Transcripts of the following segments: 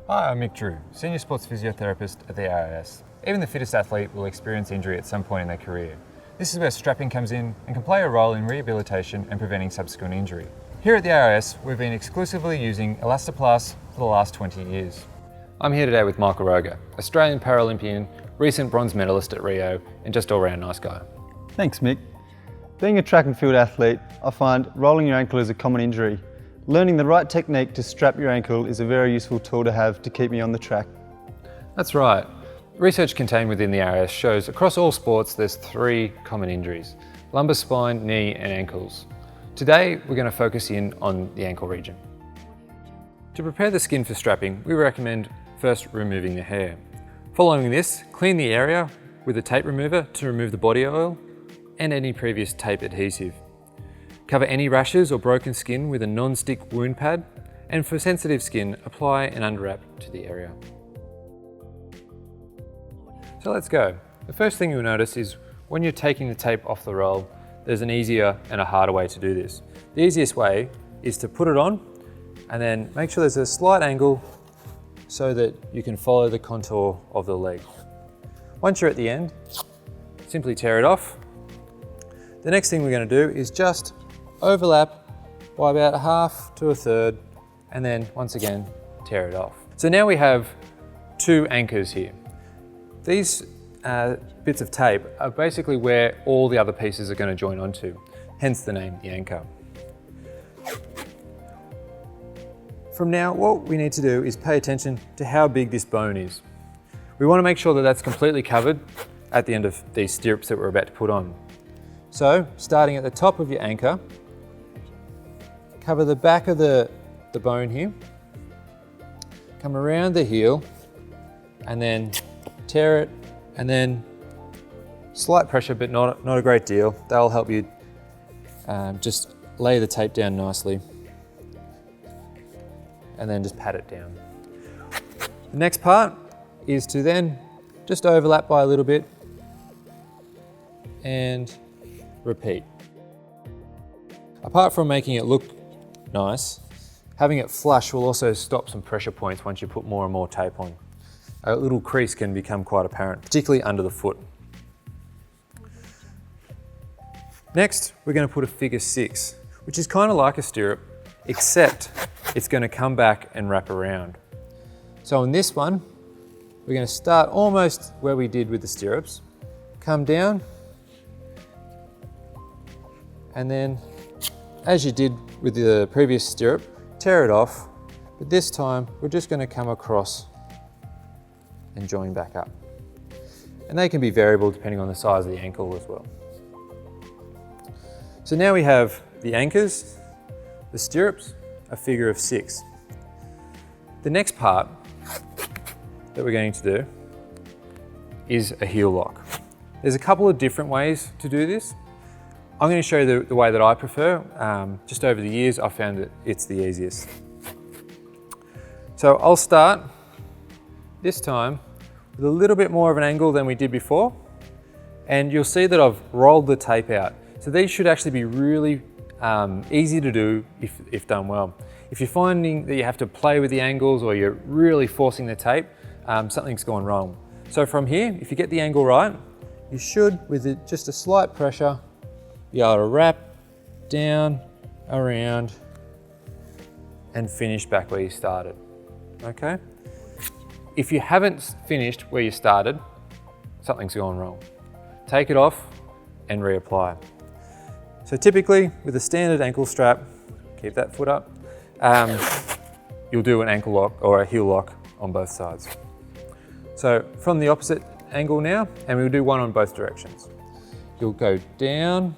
Hi, I'm Mick Drew, Senior Sports Physiotherapist at the AIS. Even the fittest athlete will experience injury at some point in their career. This is where strapping comes in and can play a role in rehabilitation and preventing subsequent injury. Here at the AIS, we've been exclusively using Elastoplast for the last 20 years. I'm here today with Michael Roger, Australian Paralympian, recent bronze medalist at Rio, and just all-round nice guy. Thanks, Mick. Being a track and field athlete, I find rolling your ankle is a common injury. Learning the right technique to strap your ankle is a very useful tool to have to keep me on the track. That's right. Research contained within the AIS shows across all sports there's 3 common injuries: lumbar spine, knee and ankles. Today we're going to focus in on the ankle region. To prepare the skin for strapping, we recommend first removing the hair. Following this, clean the area with a tape remover to remove the body oil and any previous tape adhesive. Cover any rashes or broken skin with a non-stick wound pad, and for sensitive skin, apply an underwrap to the area. So let's go. The first thing you'll notice is when you're taking the tape off the roll, there's an easier and a harder way to do this. The easiest way is to put it on and then make sure there's a slight angle so that you can follow the contour of the leg. Once you're at the end, simply tear it off. The next thing we're going to do is just overlap by about 1/2 to 1/3, and then once again tear it off. So now we have 2 anchors here. These bits of tape are basically where all the other pieces are going to join onto, hence the name, the anchor. From now, what we need to do is pay attention to how big this bone is. We want to make sure that that's completely covered at the end of these stirrups that we're about to put on. So, starting at the top of your anchor, cover the back of the bone here, come around the heel, and then tear it, and then slight pressure, but not a great deal. That'll help you just lay the tape down nicely, and then just pat it down. The next part is to then just overlap by a little bit and repeat. Apart from making it look nice, having it flush will also stop some pressure points once you put more and more tape on. A little crease can become quite apparent, particularly under the foot. Next, we're going to put a figure 6, which is kind of like a stirrup, except it's going to come back and wrap around. So in this one, we're going to start almost where we did with the stirrups, come down, and then, as you did with the previous stirrup, tear it off, but this time we're just going to come across and join back up. And they can be variable depending on the size of the ankle as well. So now we have the anchors, the stirrups, a figure of 6. The next part that we're going to do is a heel lock. There's a couple of different ways to do this. I'm going to show you the way that I prefer. Just over the years, I found that it's the easiest. So I'll start this time with a little bit more of an angle than we did before, and you'll see that I've rolled the tape out. So these should actually be really easy to do if done well. If you're finding that you have to play with the angles or you're really forcing the tape, something's gone wrong. So from here, if you get the angle right, you should, with just a slight pressure, be able to wrap down, around, and finish back where you started, okay? If you haven't finished where you started, something's gone wrong. Take it off and reapply. So typically, with a standard ankle strap, keep that foot up, you'll do an ankle lock or a heel lock on both sides. So from the opposite angle now, and we'll do one on both directions. You'll go down,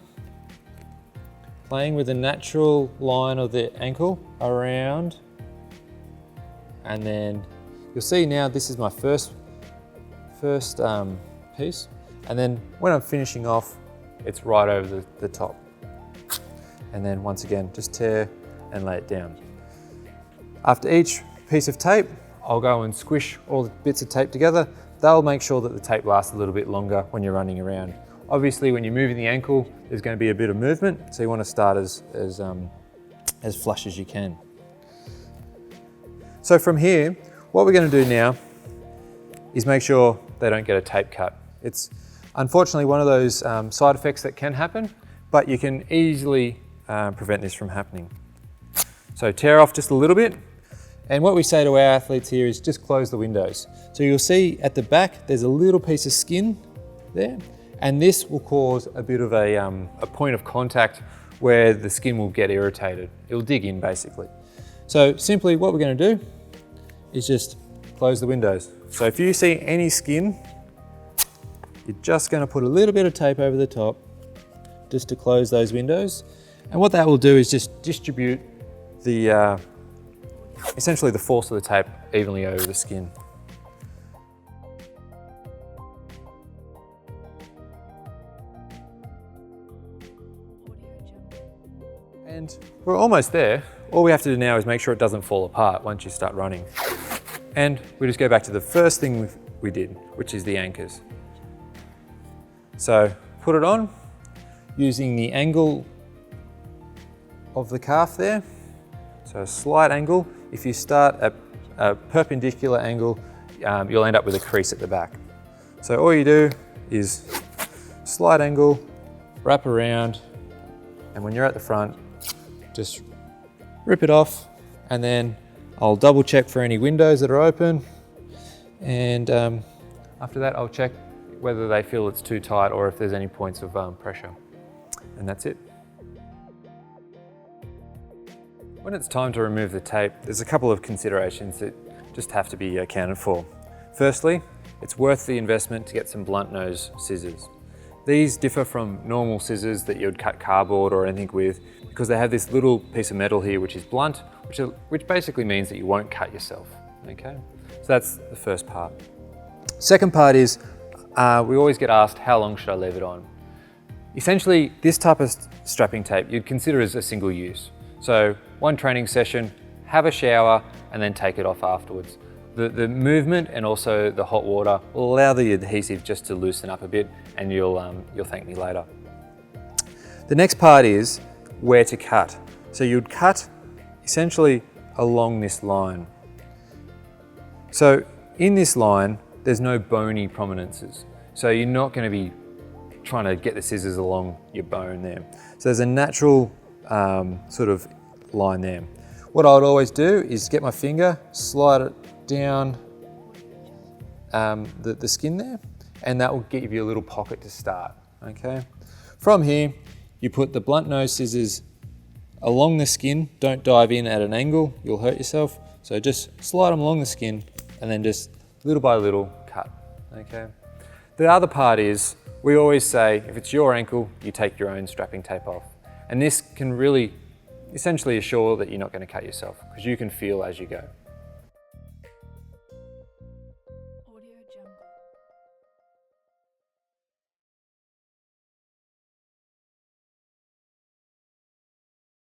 playing with the natural line of the ankle, around, and then you'll see now this is my first piece, and then when I'm finishing off, it's right over the top. And then once again, just tear and lay it down. After each piece of tape, I'll go and squish all the bits of tape together. They'll make sure that the tape lasts a little bit longer when you're running around. Obviously, when you're moving the ankle, there's going to be a bit of movement, so you want to start as flush as you can. So from here, what we're going to do now is make sure they don't get a tape cut. It's unfortunately one of those side effects that can happen, but you can easily prevent this from happening. So tear off just a little bit. And what we say to our athletes here is just close the windows. So you'll see at the back, there's a little piece of skin there, and this will cause a bit of a point of contact where the skin will get irritated. It'll dig in basically. So simply what we're going to do is just close the windows. So if you see any skin, you're just going to put a little bit of tape over the top just to close those windows. And what that will do is just distribute the essentially the force of the tape evenly over the skin. And we're almost there. All we have to do now is make sure it doesn't fall apart once you start running. And we just go back to the first thing we did, which is the anchors. So put it on using the angle of the calf there. So a slight angle. If you start at a perpendicular angle, you'll end up with a crease at the back. So all you do is slight angle, wrap around, and when you're at the front, just rip it off, and then I'll double check for any windows that are open. And after that, I'll check whether they feel it's too tight or if there's any points of pressure. And that's it. When it's time to remove the tape, there's a couple of considerations that just have to be accounted for. Firstly, it's worth the investment to get some blunt nose scissors. These differ from normal scissors that you would cut cardboard or anything with because they have this little piece of metal here which is blunt, which basically means that you won't cut yourself, okay? So that's the first part. Second part is, we always get asked, how long should I leave it on? Essentially, this type of strapping tape you'd consider as a single use. So one training session, have a shower, and then take it off afterwards. The movement and also the hot water will allow the adhesive just to loosen up a bit, and you'll thank me later. The next part is where to cut. So you'd cut essentially along this line. So in this line, there's no bony prominences. So you're not going to be trying to get the scissors along your bone there. So there's a natural sort of line there. What I would always do is get my finger, slide it down the skin there, and that will give you a little pocket to start, okay? From here, you put the blunt nose scissors along the skin. Don't dive in at an angle, you'll hurt yourself. So just slide them along the skin and then just little by little cut, okay? The other part is, we always say, if it's your ankle, you take your own strapping tape off. And this can really essentially assure that you're not going to cut yourself because you can feel as you go.